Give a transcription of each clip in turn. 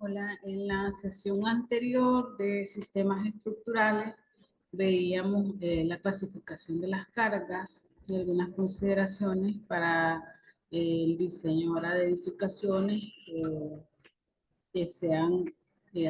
Hola, en la sesión anterior de sistemas estructurales veíamos la clasificación de las cargas y algunas consideraciones para el diseño ahora de edificaciones que sean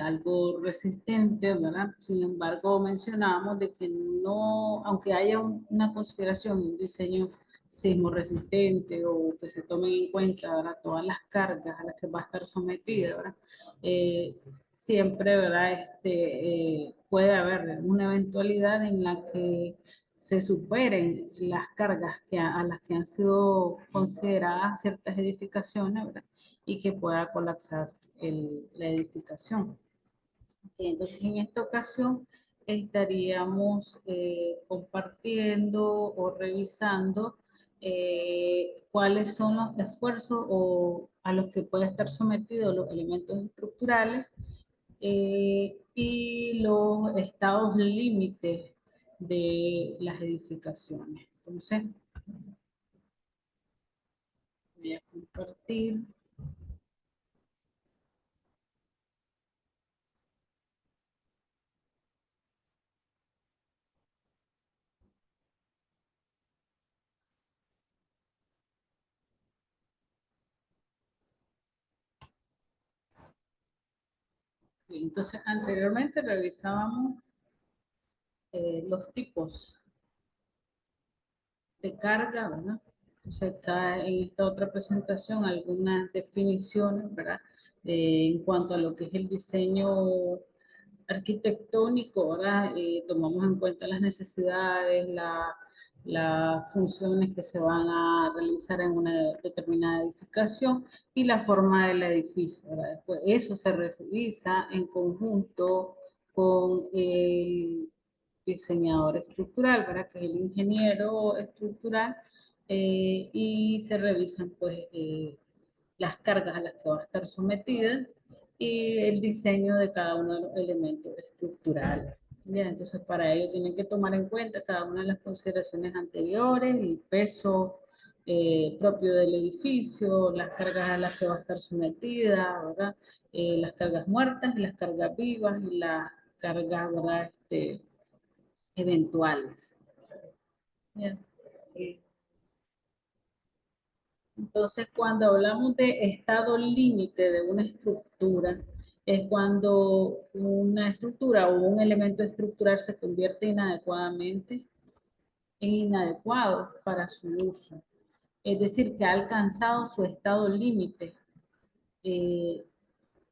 algo resistentes, ¿verdad? Sin embargo, mencionábamos de que no, aunque haya una consideración, un diseño sismo resistente o que se tomen en cuenta, ¿verdad? Todas las cargas a las que va a estar sometida, ¿verdad? Eh, siempre, ¿verdad? Puede haber una eventualidad en la que se superen las cargas a las que han sido consideradas ciertas edificaciones, ¿verdad? Y que pueda colapsar la edificación. Entonces, en esta ocasión estaríamos compartiendo o revisando cuáles son los esfuerzos a los que pueden estar sometidos los elementos estructurales y los estados límites de las edificaciones. Entonces, voy a compartir. Entonces, anteriormente revisábamos los tipos de carga, ¿verdad? Entonces, está en esta otra presentación algunas definiciones, ¿verdad? En cuanto a lo que es el diseño arquitectónico, ¿verdad? Tomamos en cuenta las necesidades, las funciones que se van a realizar en una determinada edificación y la forma del edificio, ¿verdad? Después, eso se revisa en conjunto con el diseñador estructural, ¿verdad? Que es el ingeniero estructural, y se revisan pues las cargas a las que va a estar sometida y el diseño de cada uno de los elementos estructurales. Ya, entonces para ello tienen que tomar en cuenta cada una de las consideraciones anteriores, el peso propio del edificio, las cargas a las que va a estar sometida, ¿verdad? Las cargas muertas, las cargas vivas y las cargas, ¿verdad? Eventuales. ¿Ya? Eh, Entonces, cuando hablamos de estado límite de una estructura, es cuando una estructura o un elemento estructural se convierte inadecuadamente en inadecuado para su uso. Es decir, que ha alcanzado su estado límite. Eh,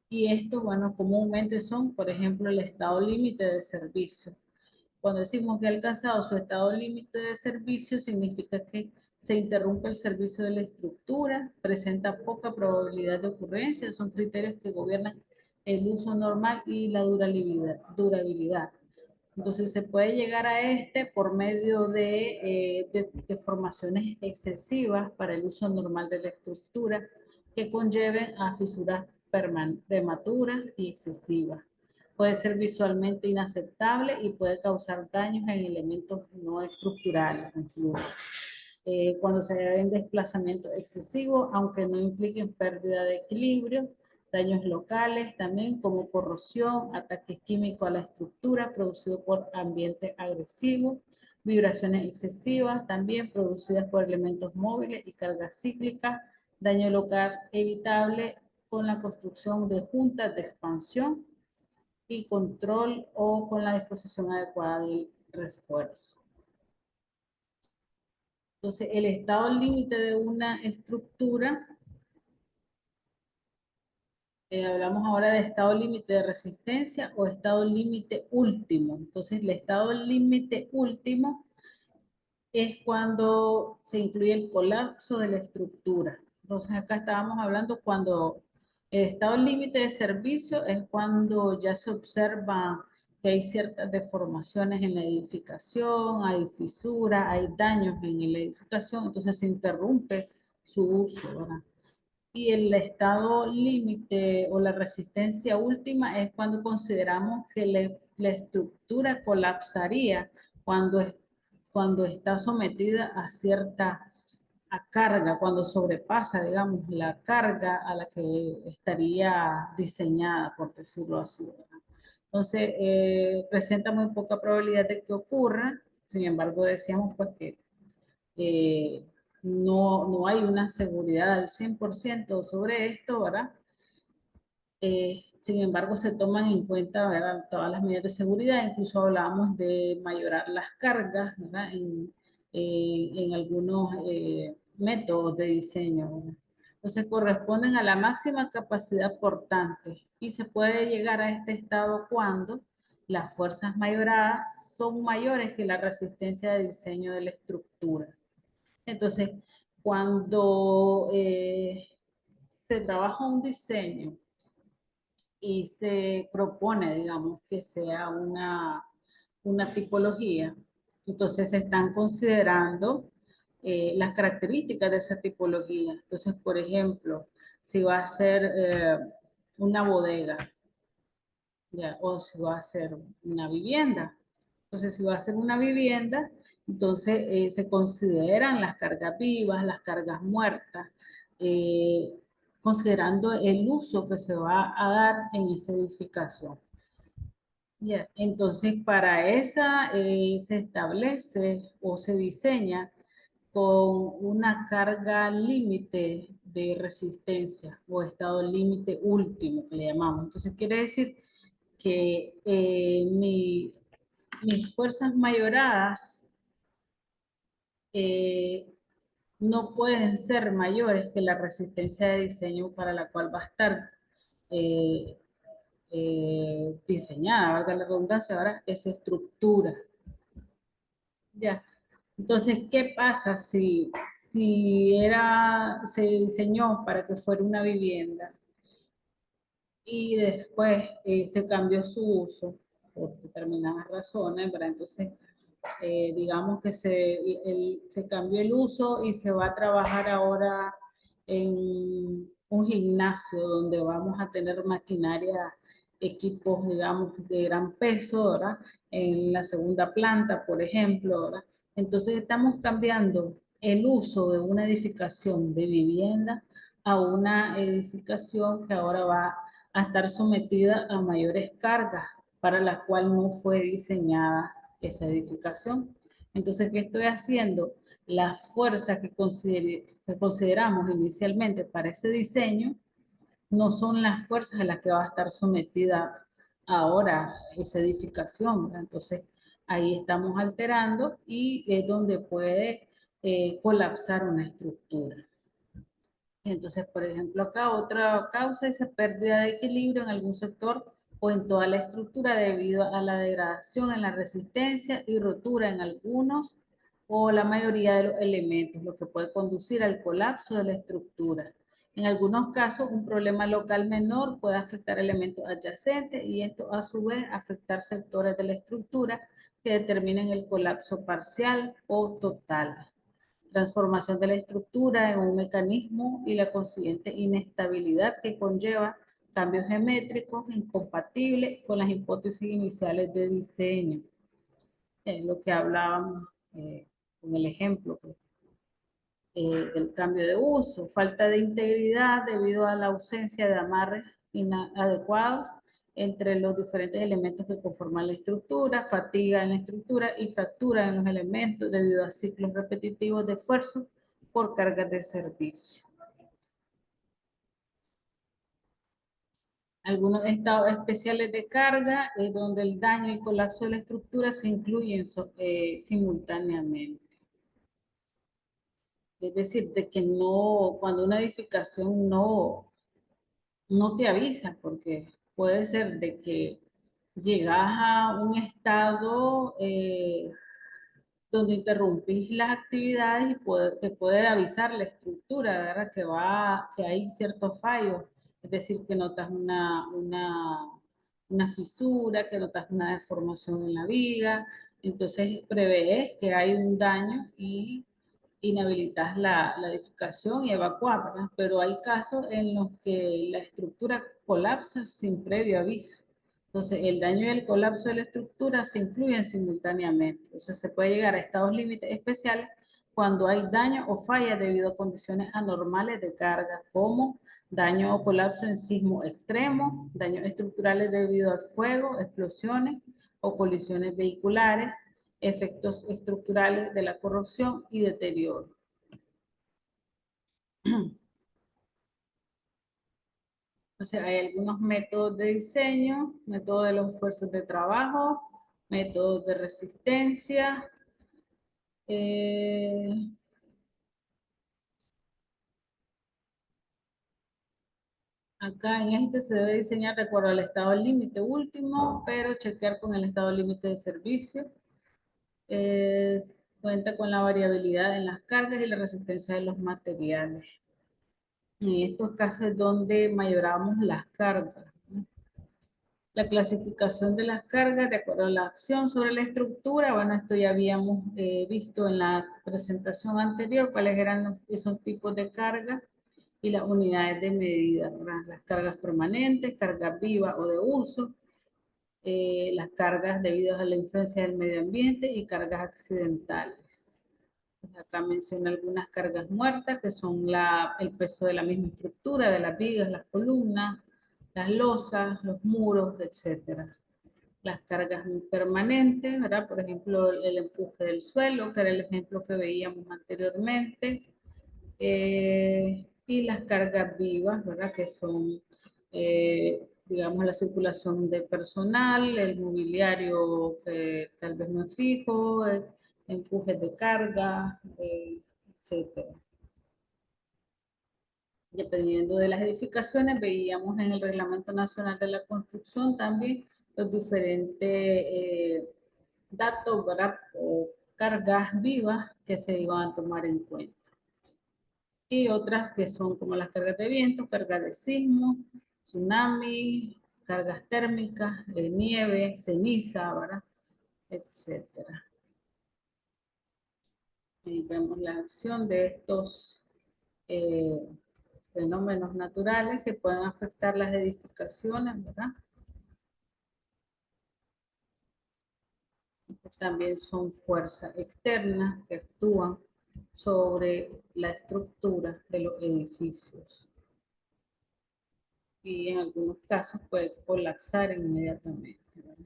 y estos, bueno, comúnmente son, por ejemplo, el estado límite de servicio. Cuando decimos que ha alcanzado su estado límite de servicio, significa que se interrumpe el servicio de la estructura, presenta poca probabilidad de ocurrencia, son criterios que gobiernan el uso normal y la durabilidad. Entonces se puede llegar a este por medio de deformaciones excesivas para el uso normal de la estructura que conlleven a fisuras prematuras y excesivas. Puede ser visualmente inaceptable y puede causar daños en elementos no estructurales incluso. Cuando se den desplazamientos excesivos, aunque no impliquen pérdida de equilibrio, daños locales también como corrosión, ataques químicos a la estructura producido por ambiente agresivo, vibraciones excesivas también producidas por elementos móviles y cargas cíclicas, daño local evitable con la construcción de juntas de expansión y control o con la disposición adecuada del refuerzo. Entonces, el estado límite de una estructura, hablamos ahora de estado límite de resistencia o estado límite último. Entonces, el estado límite último es cuando se incluye el colapso de la estructura. Entonces, acá estábamos hablando cuando el estado límite de servicio es cuando ya se observa que hay ciertas deformaciones en la edificación, hay fisuras, hay daños en la edificación, entonces se interrumpe su uso, ¿verdad? Y el estado límite o la resistencia última es cuando consideramos que la estructura colapsaría cuando, cuando está sometida a cierta a carga, cuando sobrepasa, digamos, la carga a la que estaría diseñada, por decirlo así, ¿verdad? Entonces, presenta muy poca probabilidad de que ocurra. Sin embargo, decíamos pues que eh, no hay una seguridad al 100% sobre esto, ¿verdad? Sin embargo, se toman en cuenta, ¿verdad?, todas las medidas de seguridad. Incluso hablábamos de mayorar las cargas, ¿verdad?, en algunos métodos de diseño, ¿verdad? Entonces, corresponden a la máxima capacidad portante y se puede llegar a este estado cuando las fuerzas mayoradas son mayores que la resistencia de diseño de la estructura. Entonces, cuando se trabaja un diseño y se propone, digamos, que sea una tipología, entonces se están considerando las características de esa tipología. Entonces, por ejemplo, si va a ser una bodega, ya, o si va a ser una vivienda. Entonces, si va a ser una vivienda, entonces se consideran las cargas vivas, las cargas muertas, eh, considerando el uso que se va a dar en esa edificación. Ya, entonces, para esa se establece o se diseña con una carga límite de resistencia o estado límite último que le llamamos. Entonces, quiere decir que mis fuerzas mayoradas eh, no pueden ser mayores que la resistencia de diseño para la cual va a estar eh, diseñada, valga la redundancia, ahora esa estructura. Ya. Entonces, ¿qué pasa si se diseñó para que fuera una vivienda y después se cambió su uso por determinadas razones, ¿verdad? Entonces, digamos que se cambió el uso y se va a trabajar ahora en un gimnasio donde vamos a tener maquinaria, equipos, digamos, de gran peso, ¿verdad? En la segunda planta, por ejemplo, ¿verdad? Entonces estamos cambiando el uso de una edificación de vivienda a una edificación que ahora va a estar sometida a mayores cargas para la cual no fue diseñada esa edificación. Entonces, ¿qué estoy haciendo? Las fuerzas que consideramos inicialmente para ese diseño no son las fuerzas a las que va a estar sometida ahora esa edificación, ¿verdad? Entonces, ahí estamos alterando y es donde puede colapsar una estructura. Entonces, por ejemplo, acá otra causa es pérdida de equilibrio en algún sector o en toda la estructura debido a la degradación en la resistencia y rotura en algunos o la mayoría de los elementos, lo que puede conducir al colapso de la estructura. En algunos casos, un problema local menor puede afectar elementos adyacentes y esto a su vez afectar sectores de la estructura que determinen el colapso parcial o total, transformación de la estructura en un mecanismo y la consiguiente inestabilidad que conlleva cambios geométricos incompatibles con las hipótesis iniciales de diseño. Es lo que hablábamos con el ejemplo del cambio de uso, falta de integridad debido a la ausencia de amarres inadecuados entre los diferentes elementos que conforman la estructura, fatiga en la estructura y fractura en los elementos debido a ciclos repetitivos de esfuerzo por cargas de servicio. Algunos estados especiales de carga es donde el daño y colapso de la estructura se incluyen simultáneamente. Es decir, de que no, cuando una edificación no te avisa, porque puede ser de que llegas a un estado donde interrumpís las actividades y te puede avisar la estructura, ¿verdad? Que hay ciertos fallos, es decir, que notas una fisura, que notas una deformación en la viga, entonces prevés que hay un daño y inhabilitas la edificación y evacuar, ¿verdad? Pero hay casos en los que la estructura colapsa sin previo aviso. Entonces, el daño y el colapso de la estructura se incluyen simultáneamente. Entonces, se puede llegar a estados límites especiales cuando hay daño o falla debido a condiciones anormales de carga, como daño o colapso en sismo extremo, daños estructurales debido al fuego, explosiones o colisiones vehiculares, efectos estructurales de la corrosión y deterioro. Entonces, hay algunos métodos de diseño, métodos de los esfuerzos de trabajo, métodos de resistencia. Acá en este se debe diseñar de acuerdo al estado límite último, pero chequear con el estado límite de servicio. Eh, Cuenta con la variabilidad en las cargas y la resistencia de los materiales. En estos casos es donde mayoramos las cargas. La clasificación de las cargas de acuerdo a la acción sobre la estructura. Bueno, esto ya habíamos visto en la presentación anterior, cuáles eran esos tipos de cargas y las unidades de medida, ¿verdad? Las cargas permanentes, cargas vivas o de uso, las cargas debidas a la influencia del medio ambiente y cargas accidentales. Acá menciona algunas cargas muertas, que son el peso de la misma estructura, de las vigas, las columnas, las losas, los muros, etcétera. Las cargas permanentes, ¿verdad? Por ejemplo, el empuje del suelo, que era el ejemplo que veíamos anteriormente. Y las cargas vivas, ¿verdad? Que son, digamos, la circulación de personal, el mobiliario que tal vez no es fijo, empujes de carga, etcétera. Dependiendo de las edificaciones, veíamos en el Reglamento Nacional de la Construcción también los diferentes datos, ¿verdad? O cargas vivas que se iban a tomar en cuenta. Y otras que son como las cargas de viento, cargas de sismo, tsunami, cargas térmicas, nieve, ceniza, ¿verdad? Etcétera. Y vemos la acción de estos fenómenos naturales que pueden afectar las edificaciones, ¿verdad? También son fuerzas externas que actúan sobre la estructura de los edificios. Y en algunos casos puede colapsar inmediatamente, ¿verdad?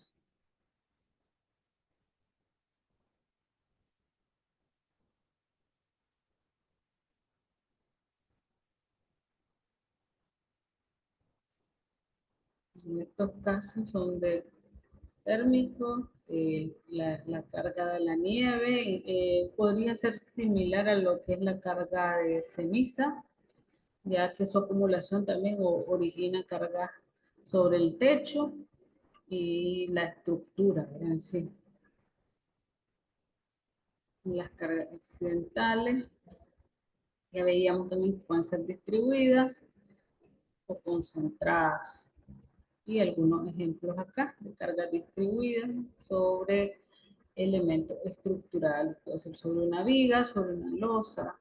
En estos casos son de térmico, la carga de la nieve podría ser similar a lo que es la carga de ceniza, ya que su acumulación también origina carga sobre el techo y la estructura en sí. Las cargas accidentales, ya veíamos también que pueden ser distribuidas o concentradas. Y algunos ejemplos acá de cargas distribuidas sobre elementos estructurales. Puede ser sobre una viga, sobre una losa,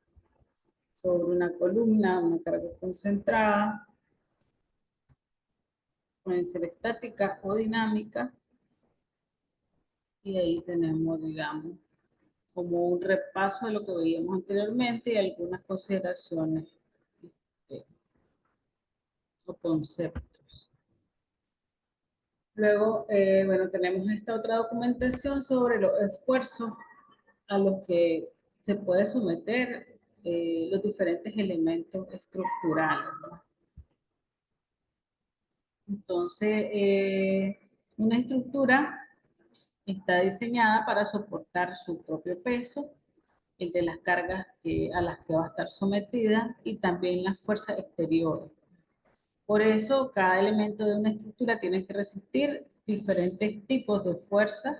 sobre una columna, una carga concentrada. Pueden ser estáticas o dinámicas. Y ahí tenemos, digamos, como un repaso de lo que veíamos anteriormente y algunas consideraciones o conceptos. Luego, bueno, tenemos esta otra documentación sobre los esfuerzos a los que se puede someter los diferentes elementos estructurales, ¿no? Entonces, una estructura está diseñada para soportar su propio peso, el de las cargas a las que va a estar sometida y también las fuerzas exteriores. Por eso, cada elemento de una estructura tiene que resistir diferentes tipos de fuerzas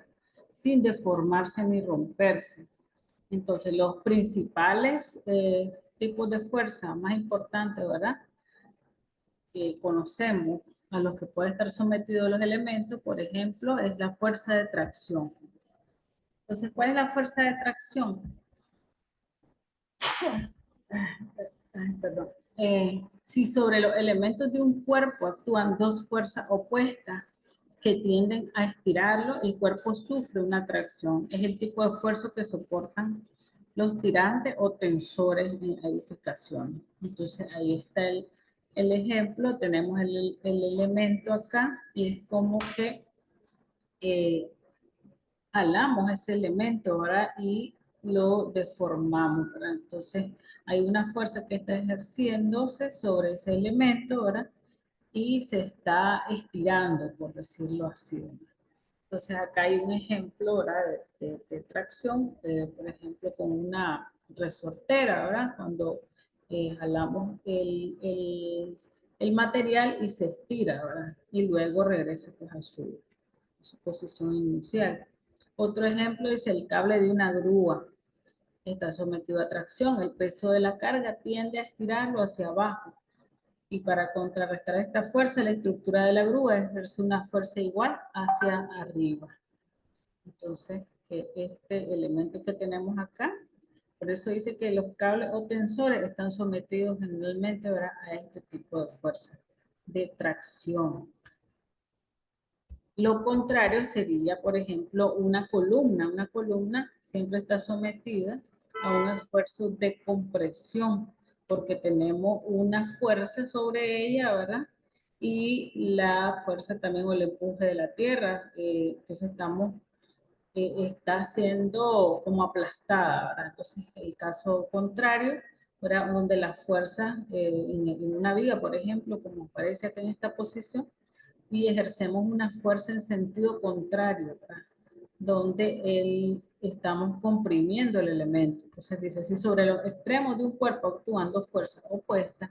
sin deformarse ni romperse. Entonces, los principales tipos de fuerza más importantes, ¿verdad? Que conocemos a los que pueden estar sometidos los elementos, por ejemplo, es la fuerza de tracción. Entonces, ¿cuál es la fuerza de tracción? Perdón. Si sobre los elementos de un cuerpo actúan dos fuerzas opuestas que tienden a estirarlo, el cuerpo sufre una tracción. Es el tipo de esfuerzo que soportan los tirantes o tensores en edificaciones. Entonces ahí está el ejemplo, tenemos el elemento acá y es como que eh, jalamos ese elemento, ¿verdad? Y lo deformamos, ¿verdad? Entonces hay una fuerza que está ejerciéndose sobre ese elemento, ¿verdad? Y se está estirando, por decirlo así, ¿verdad? Entonces acá hay un ejemplo, ¿verdad? De tracción, por ejemplo, con una resortera, ¿verdad? Cuando jalamos el material y se estira, ¿verdad? Y luego regresa pues, a su posición inicial. Otro ejemplo es el cable de una grúa. Está sometido a tracción. El peso de la carga tiende a estirarlo hacia abajo. Y para contrarrestar esta fuerza, la estructura de la grúa ejerce una fuerza igual hacia arriba. Entonces, este elemento que tenemos acá, por eso dice que los cables o tensores están sometidos generalmente, ¿verdad?, a este tipo de fuerza de tracción. Lo contrario sería, por ejemplo, una columna. Una columna siempre está sometida a un esfuerzo de compresión, porque tenemos una fuerza sobre ella, ¿verdad? Y la fuerza también o el empuje de la tierra. Entonces está siendo como aplastada, ¿verdad? Entonces, el caso contrario, ¿verdad? Donde la fuerza en una viga, por ejemplo, como aparece acá en esta posición, y ejercemos una fuerza en sentido contrario, ¿verdad? Donde estamos comprimiendo el elemento. Entonces dice, si sobre los extremos de un cuerpo actuando fuerzas opuestas,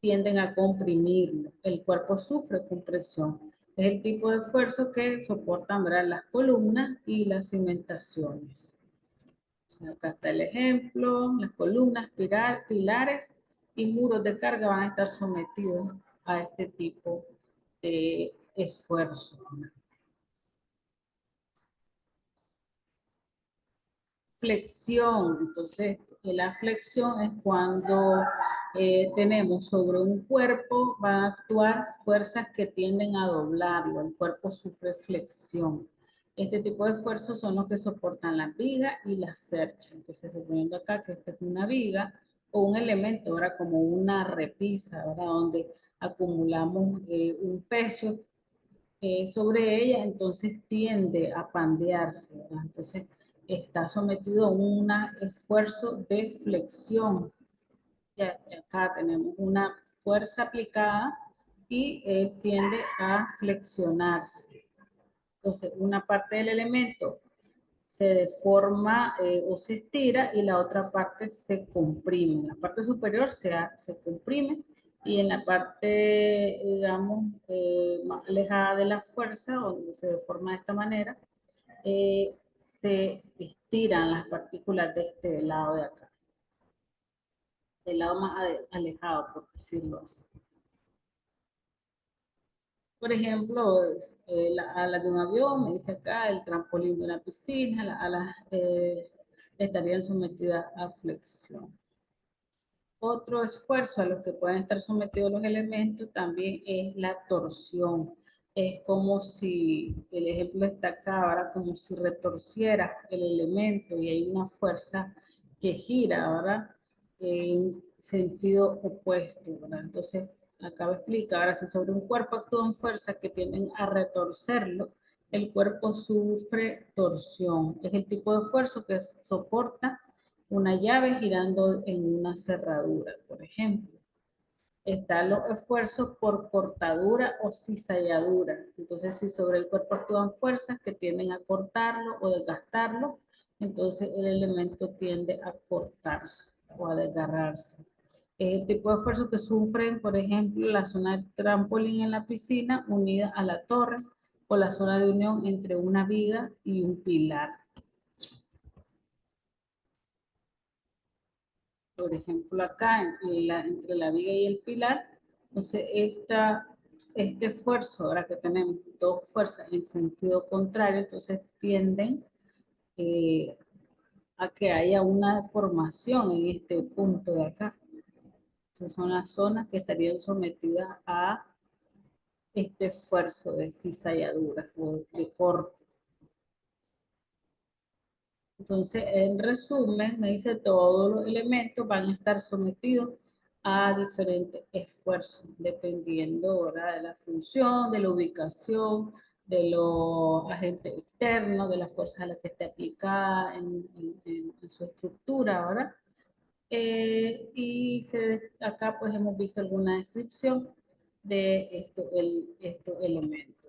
tienden a comprimirlo. El cuerpo sufre compresión. Es el tipo de esfuerzo que soportan, ¿verdad?, las columnas y las cimentaciones. O sea, acá está el ejemplo, las columnas, pilares y muros de carga van a estar sometidos a este tipo de esfuerzo. Flexión, entonces la flexión es cuando tenemos sobre un cuerpo, van a actuar fuerzas que tienden a doblarlo, el cuerpo sufre flexión. Este tipo de esfuerzos son los que soportan la viga y la cercha. Entonces, suponiendo acá que esta es una viga o un elemento, ahora como una repisa, ¿verdad? Donde acumulamos un peso sobre ella, entonces tiende a pandearse, ¿verdad? Entonces está sometido a un esfuerzo de flexión. Ya, acá tenemos una fuerza aplicada y tiende a flexionarse. Entonces, una parte del elemento se deforma o se estira y la otra parte se comprime. La parte superior se comprime y en la parte, digamos, más alejada de la fuerza, donde se deforma de esta manera, se estiran las partículas de este lado de acá, del lado más alejado, por decirlo así. Por ejemplo, las alas de un avión, me dice acá, el trampolín de una piscina, las alas estarían sometidas a flexión. Otro esfuerzo a los que pueden estar sometidos los elementos también es la torsión. Es como si, el ejemplo está acá, ahora como si retorciera el elemento y hay una fuerza que gira, ¿verdad? En sentido opuesto, ¿verdad? Entonces, acá explica, ahora si sobre un cuerpo actúan fuerzas que tienden a retorcerlo, el cuerpo sufre torsión. Es el tipo de esfuerzo que soporta una llave girando en una cerradura, por ejemplo. Están los esfuerzos por cortadura o cizalladura. Entonces, si sobre el cuerpo actúan fuerzas que tienden a cortarlo o desgastarlo, entonces el elemento tiende a cortarse o a desgarrarse. Es el tipo de esfuerzo que sufren, por ejemplo, la zona de trampolín en la piscina unida a la torre o la zona de unión entre una viga y un pilar. Por ejemplo, acá entre la viga y el pilar, entonces este esfuerzo, ahora que tenemos dos fuerzas en sentido contrario, entonces tienden eh, a que haya una deformación en este punto de acá. Esas son las zonas que estarían sometidas a este esfuerzo de cizalladura o de corte. Entonces, en resumen, me dice todos los elementos van a estar sometidos a diferentes esfuerzos, dependiendo, ¿verdad?, de la función, de la ubicación, de los agentes externos, de las fuerzas a las que esté aplicada en su estructura, ¿verdad? Acá pues hemos visto alguna descripción de estos elementos.